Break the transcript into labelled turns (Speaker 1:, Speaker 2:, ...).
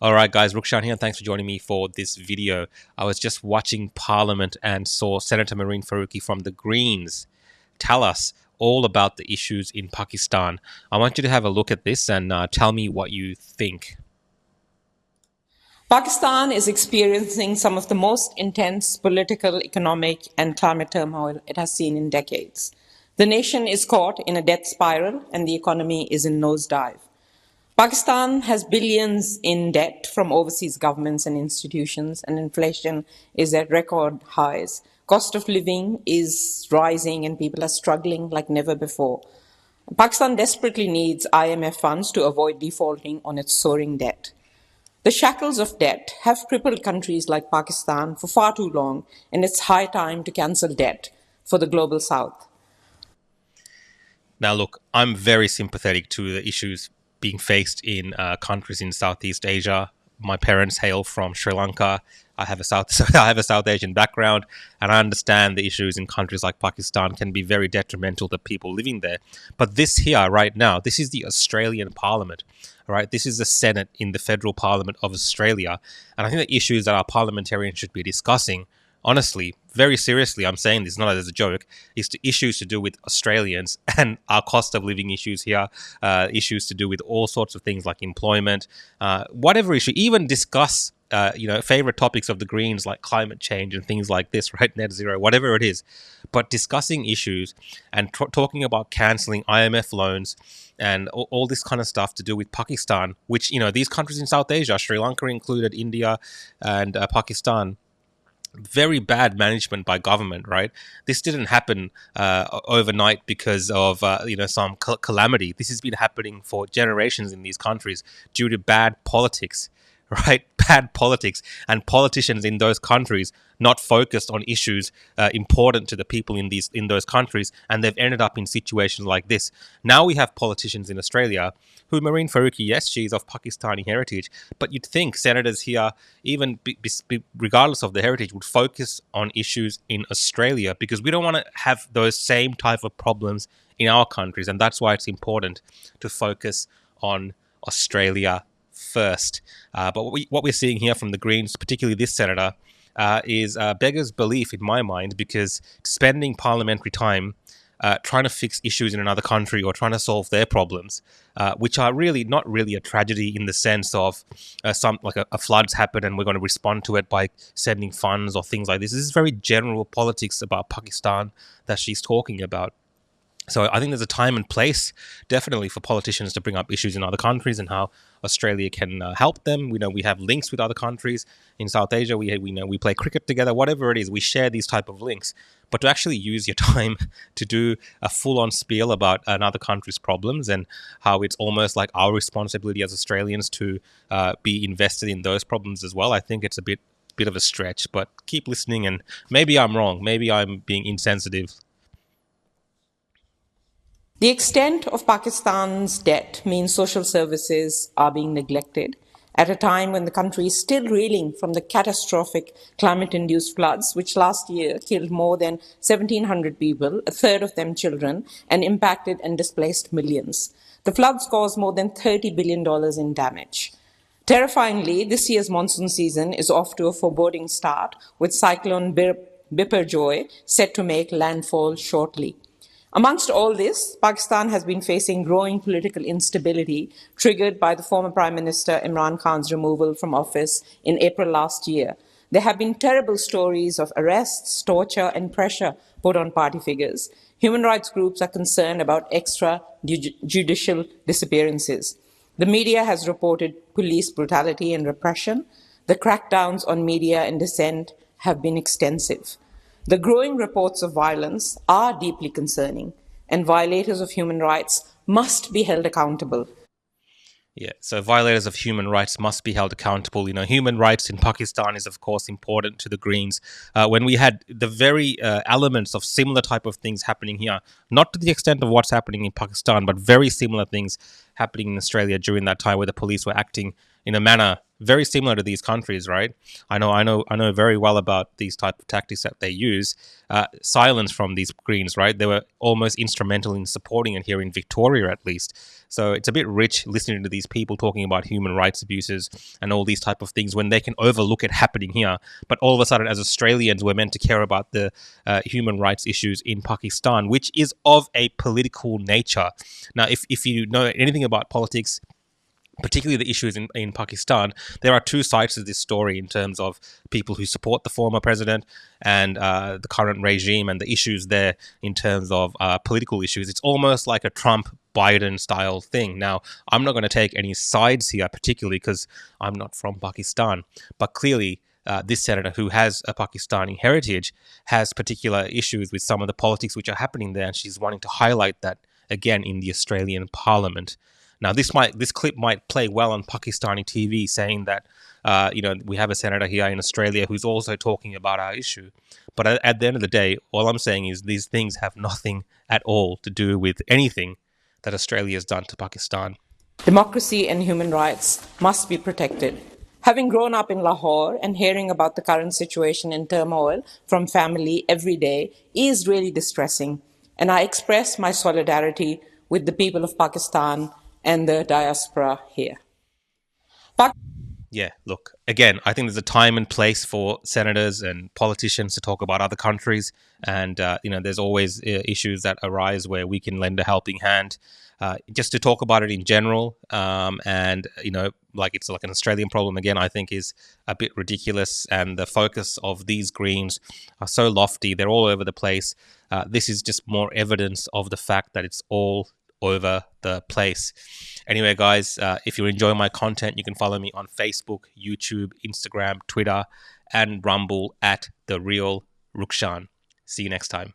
Speaker 1: All right, guys, Rukshan here. Thanks for joining me for this video. I was just watching Parliament and saw Senator Mehreen Faruqi from the Greens tell us all about the issues in Pakistan. I want you to have a look at this and tell me what you think.
Speaker 2: Pakistan is experiencing some of the most intense political, economic, and climate turmoil it has seen in decades. The nation is caught in a death spiral and the economy is in nosedive. Pakistan has billions in debt from overseas governments and institutions, and inflation is at record highs. Cost of living is rising, and people are struggling like never before. Pakistan desperately needs IMF funds to avoid defaulting on its soaring debt. The shackles of debt have crippled countries like Pakistan for far too long, and it's high time to cancel debt for the global south.
Speaker 1: Now, look, I'm very sympathetic to the issues being faced in countries in Southeast Asia. My parents hail from Sri Lanka. I have a South Asian background, and I understand the issues in countries like Pakistan can be very detrimental to people living there. But this here, right now, this is the Australian Parliament, right? This is the Senate in the Federal Parliament of Australia, and I think the issues that our parliamentarians should be discussing, honestly, very seriously, I'm saying this not as a joke, is to issues to do with Australians and our cost of living issues here, issues to do with all sorts of things like employment, whatever issue, even discuss, favorite topics of the Greens like climate change and things like this, right? Net zero, whatever it is. But discussing issues and talking about cancelling IMF loans and all this kind of stuff to do with Pakistan, which, these countries in South Asia, Sri Lanka included, India and Pakistan, very bad management by government, right? This didn't happen overnight because of some calamity. This has been happening for generations in these countries due to bad politics, right? Bad politics and politicians in those countries not focused on issues important to the people in those countries, and they've ended up in situations like this. Now we have politicians in Australia who, Mehreen Faruqi, yes, she's of Pakistani heritage, but you'd think senators here, even regardless of the heritage, would focus on issues in Australia, because we don't want to have those same type of problems in our countries, and that's why it's important to focus on Australia first. But what we're seeing here from the Greens, particularly this senator, is beggars belief in my mind, because spending parliamentary time trying to fix issues in another country or trying to solve their problems, which are really not really a tragedy in the sense of a flood's happened and we're going to respond to it by sending funds or things like this. This is very general politics about Pakistan that she's talking about. So I think there's a time and place, definitely, for politicians to bring up issues in other countries and how Australia can help them. We know we have links with other countries in South Asia. We know we play cricket together. Whatever it is, we share these type of links. But to actually use your time to do a full-on spiel about another country's problems and how it's almost like our responsibility as Australians to be invested in those problems as well, I think it's a bit of a stretch. But keep listening, and maybe I'm wrong. Maybe I'm being insensitive.
Speaker 2: The extent of Pakistan's debt means social services are being neglected at a time when the country is still reeling from the catastrophic climate-induced floods, which last year killed more than 1,700 people, a third of them children, and impacted and displaced millions. The floods caused more than $30 billion in damage. Terrifyingly, this year's monsoon season is off to a foreboding start, with Cyclone Biparjoy set to make landfall shortly. Amongst all this, Pakistan has been facing growing political instability triggered by the former Prime Minister Imran Khan's removal from office in April last year. There have been terrible stories of arrests, torture, and pressure put on party figures. Human rights groups are concerned about extrajudicial disappearances. The media has reported police brutality and repression. The crackdowns on media and dissent have been extensive. The growing reports of violence are deeply concerning, and violators of human rights must be held accountable.
Speaker 1: Yeah, so violators of human rights must be held accountable. Human rights in Pakistan is, of course, important to the Greens. When we had the very elements of similar type of things happening here, not to the extent of what's happening in Pakistan, but very similar things happening in Australia during that time, where the police were acting in a manner very similar to these countries, right? I know very well about these type of tactics that they use. Silence from these Greens, right? They were almost instrumental in supporting it here in Victoria, at least. So it's a bit rich listening to these people talking about human rights abuses and all these type of things when they can overlook it happening here. But all of a sudden, as Australians, we're meant to care about the human rights issues in Pakistan, which is of a political nature. Now, if you know anything about politics, particularly the issues in Pakistan, there are two sides to this story in terms of people who support the former president and the current regime and the issues there in terms of political issues. It's almost like a Trump Biden style thing. Now, I'm not going to take any sides here, particularly because I'm not from Pakistan, but clearly this senator who has a Pakistani heritage has particular issues with some of the politics which are happening there, and she's wanting to highlight that again in the Australian Parliament. Now, this clip might play well on Pakistani TV, saying that we have a senator here in Australia who's also talking about our issue. But at the end of the day, all I'm saying is these things have nothing at all to do with anything that Australia has done to Pakistan.
Speaker 2: Democracy and human rights must be protected. Having grown up in Lahore and hearing about the current situation in turmoil from family every day is really distressing. And I express my solidarity with the people of Pakistan and the diaspora here.
Speaker 1: Yeah, look, again, I think there's a time and place for senators and politicians to talk about other countries. And, there's always issues that arise where we can lend a helping hand. Just to talk about it in general, like it's like an Australian problem, again, I think is a bit ridiculous. And the focus of these Greens are so lofty. They're all over the place. This is just more evidence of the fact that it's all over the place. Anyway, guys, if you enjoy my content, you can follow me on Facebook, YouTube, Instagram, Twitter, and Rumble at The Real Rukshan. See you next time.